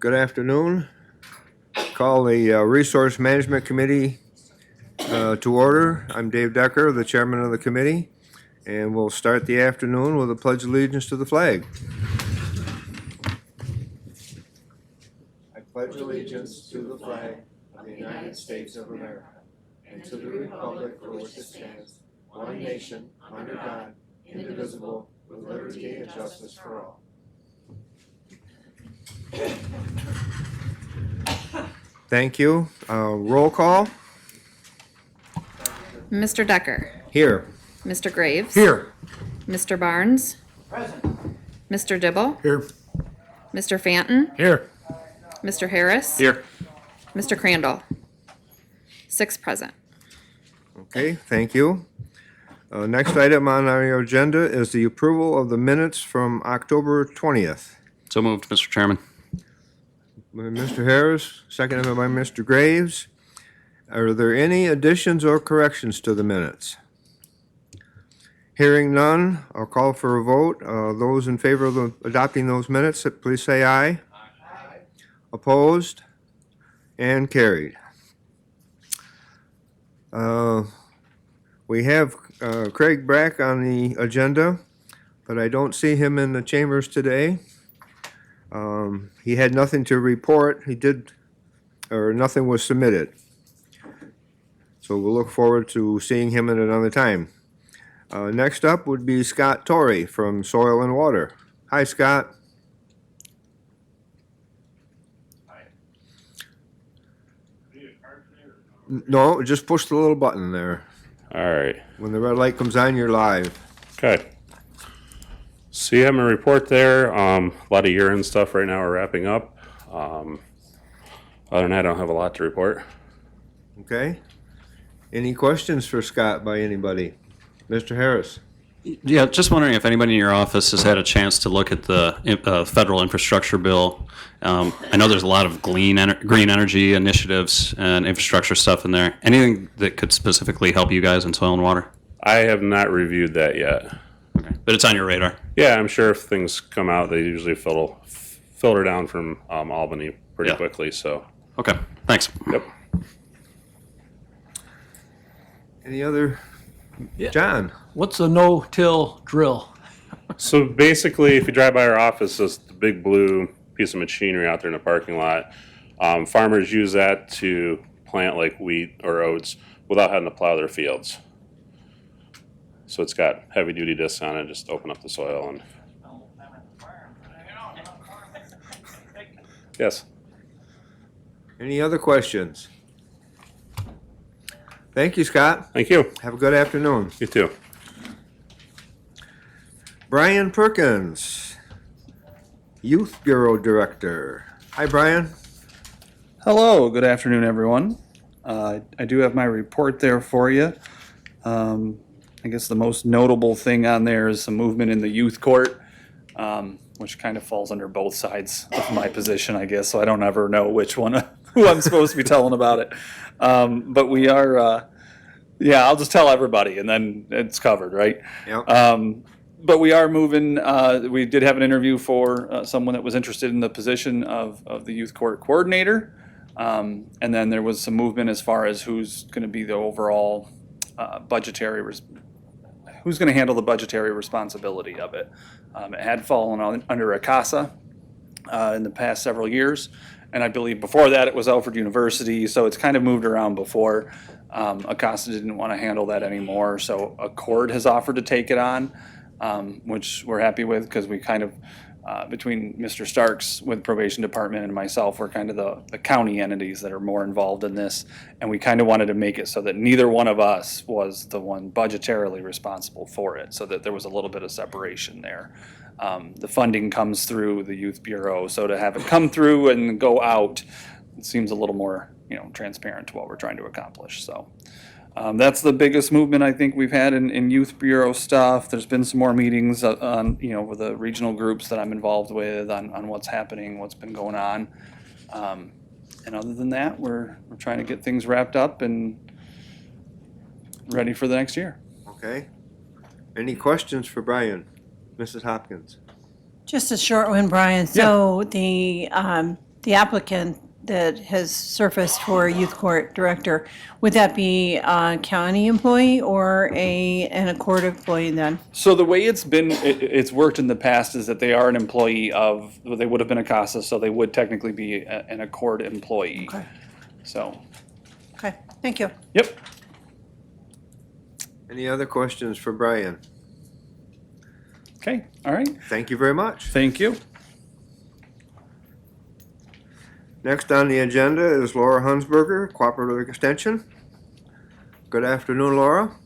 Good afternoon. Call the Resource Management Committee to order. I'm Dave Decker, the chairman of the committee, and we'll start the afternoon with a pledge of allegiance to the flag. I pledge allegiance to the flag of the United States of America and to the republic for which it stands, one nation, under God, indivisible, with liberty and justice for all. Thank you. Roll call. Mr. Decker. Here. Mr. Graves. Here. Mr. Barnes. Present. Mr. Dibble. Here. Mr. Fanton. Here. Mr. Harris. Here. Mr. Crandall. 6 present. Okay, thank you. Next item on our agenda is the approval of the minutes from October 20th. So moved, Mr. Chairman. By Mr. Harris, seconded by Mr. Graves. Are there any additions or corrections to the minutes? Hearing none, I'll call for a vote. Those in favor of adopting those minutes, please say aye. Aye. Opposed? And carried. We have Craig Brack on the agenda, but I don't see him in the chambers today. He had nothing to report. Nothing was submitted. So we'll look forward to seeing him at another time. Next up would be Scott Torrey from Soil and Water. Hi, Scott. Hi. No, just push the little button there. All right. When the red light comes on, you're live. Okay. So you have my report there. A lot of year-end stuff right now we're wrapping up. Other than that, I don't have a lot to report. Okay. Any questions for Scott by anybody? Mr. Harris? Yeah, just wondering if anybody in your office has had a chance to look at the federal infrastructure bill. I know there's a lot of green energy initiatives and infrastructure stuff in there. Anything that could specifically help you guys in soil and water? I have not reviewed that yet. Okay, but it's on your radar. Yeah, I'm sure if things come out, they usually filter down from Albany pretty Yeah. quickly. So. Okay, thanks. Yep. Any other? Yeah. John? What's a no-till drill? So basically, if you drive by our office, it's the big blue piece of machinery out there in the parking lot. Farmers use that to plant like wheat or oats without having to plow their fields. So it's got heavy-duty discs on it. Just open up the soil and. Yes. Any other questions? Thank you, Scott. Thank you. Have a good afternoon. You too. Brian Perkins, Youth Bureau Director. Hi, Brian. Hello, good afternoon, everyone. I do have my report there for you. I guess the most notable thing on there is some movement in the youth court, which kind of falls under both sides of my position, I guess, so I don't ever know which one, who I'm supposed to be telling about it. But we are, I'll just tell everybody and then it's covered, right? Yep. But we are moving. We did have an interview for someone that was interested in the position of the youth court coordinator. And then there was some movement as far as who's going to be the overall who's going to handle the budgetary responsibility of it. It had fallen under ACASA in the past several years. And I believe before that it was Alfred University. So it's kind of moved around before. ACASA didn't want to handle that anymore. So Accord has offered to take it on. Which we're happy with because we kind of, between Mr. Starks with probation department and myself, we're kind of the county entities that are more involved in this. And we kind of wanted to make it so that neither one of us was the one budgetarily responsible for it, so that there was a little bit of separation there. The funding comes through the Youth Bureau, so to have it come through and go out, it seems a little more, transparent to what we're trying to accomplish. So. That's the biggest movement I think we've had in Youth Bureau stuff. There's been some more meetings on, with the regional groups that I'm involved with on what's happening, what's been going on. And other than that, we're trying to get things wrapped up and ready for the next year. Okay. Any questions for Brian? Mrs. Hopkins? Just a short one, Brian. So the the applicant that has surfaced for youth court director, would that be a county employee or an Accord employee then? So the way it's worked in the past is that they are an employee of, well, they would have been a CASA, so they would technically be an Accord employee. Okay. So, Okay, thank you. yep. Any other questions for Brian? Okay, all right. Thank you very much. Thank you. Next on the agenda is Laura Hunsberger, Cooperative Extension. Good afternoon, Laura.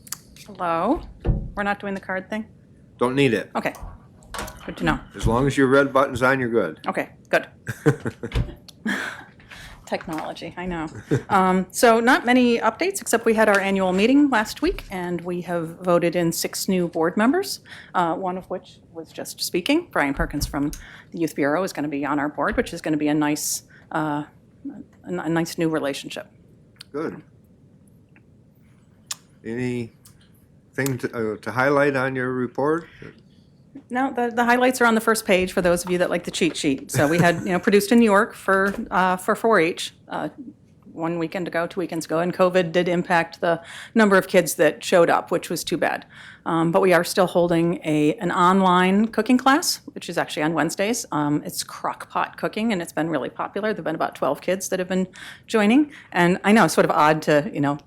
Hello. We're not doing the card thing? Don't need it. Okay. Good to know. As long as your red button's on, you're good. Okay, good. Technology, I know. So not many updates, except we had our annual meeting last week, and we have voted in 6 new board members, one of which was just speaking. Brian Perkins from the Youth Bureau is going to be on our board, which is going to be a nice new relationship. Good. Anything to highlight on your report? No, the highlights are on the first page for those of you that like the cheat sheet. So we had, produced in New York for 4-H 1 weekend ago, 2 weekends ago, and COVID did impact the number of kids that showed up, which was too bad. But we are still holding an online cooking class, which is actually on Wednesdays. It's crock pot cooking, and it's been really popular. There've been about 12 kids that have been joining. And I know it's sort of odd to,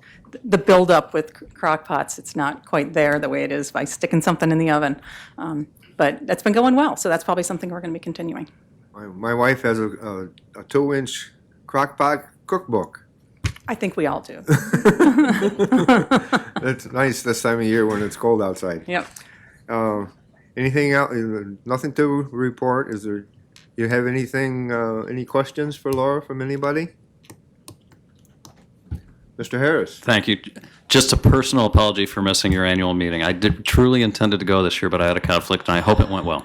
the build-up with crock pots. It's not quite there the way it is by sticking something in the oven. But that's been going well, so that's probably something we're going to be continuing. My wife has a 2-inch crock pot cookbook. I think we all do. It's nice this time of year when it's cold outside. Yep. Anything else? Nothing to report? You have anything, any questions for Laura from anybody? Mr. Harris? Thank you. Just a personal apology for missing your annual meeting. I truly intended to go this year, but I had a conflict, and I hope it went well.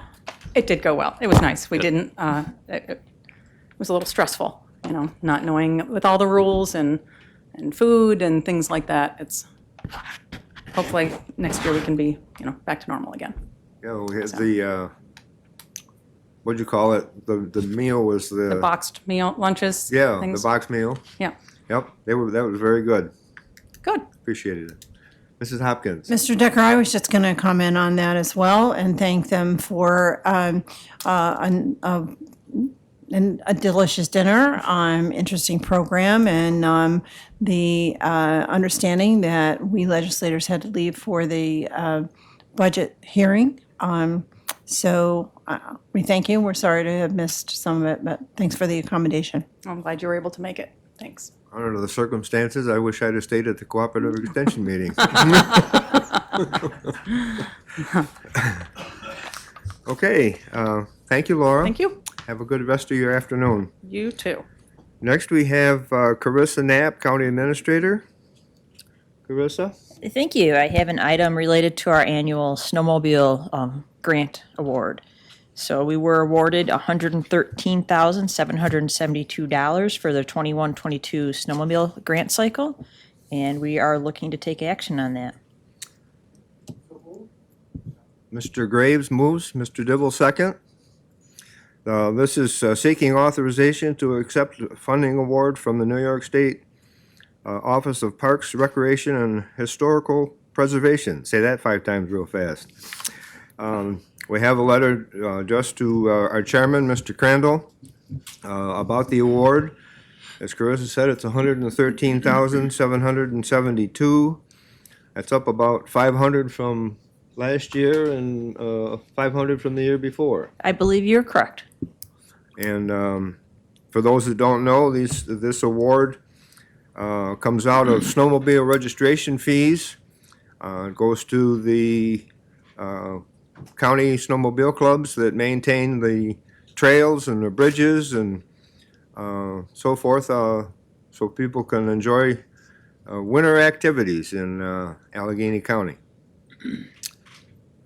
It did go well. It was nice. We didn't, it was a little stressful, not knowing with all the rules and food and things like that. It's, hopefully next year we can be, back to normal again. Yeah, we had the, what'd you call it? The meal was The boxed meal, lunches, yeah, things. the box meal. Yeah, Yep, that was very good. good. Appreciated it. Mrs. Hopkins? Mr. Decker, I was just going to comment on that as well and thank them for a delicious dinner, interesting program, and the understanding that we legislators had to leave for the budget hearing. So we thank you. We're sorry to have missed some of it, but thanks for the accommodation. I'm glad you were able to make it. Thanks. Under the circumstances, I wish I'd have stayed at the Cooperative Extension meeting. Okay, thank you, Laura. Thank you. Have a good rest of your afternoon. You too. Next, we have Carissa Knapp, County Administrator. Carissa? Thank you. I have an item related to our annual snowmobile grant award. So we were awarded $113,772 for the 21-22 snowmobile grant cycle, and we are looking to take action on that. Mr. Graves moves, Mr. Dibble second. This is seeking authorization to accept a funding award from the New York State Office of Parks, Recreation, and Historical Preservation. Say that 5 times real fast. We have a letter just to our chairman, Mr. Crandall, about the award. As Carissa said, it's $113,772. That's up about 500 from last year and 500 from the year before. I believe you're correct. And for those who don't know, this award comes out of snowmobile registration fees. It goes to the county snowmobile clubs that maintain the trails and the bridges and so forth, so people can enjoy winter activities in Allegheny County.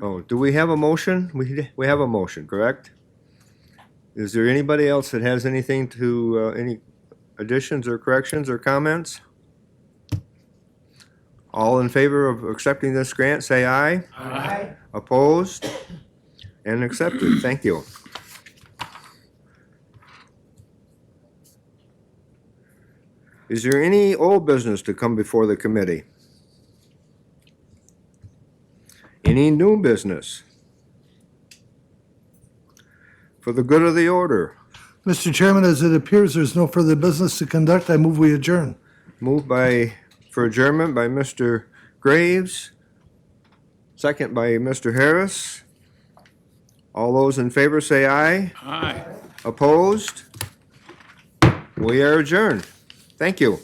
Oh, do we have a motion? We have a motion, correct? Is there anybody else that has anything to, any additions or corrections or comments? All in favor of accepting this grant, say aye. Aye. Opposed? And accepted. Thank you. Is there any old business to come before the committee? Any new business? For the good of the order, Mr. Chairman, as it appears there's no further business to conduct, I move we adjourn. moved for adjournment by Mr. Graves, second by Mr. Harris. All those in favor say aye. Aye. Opposed? We are adjourned. Thank you.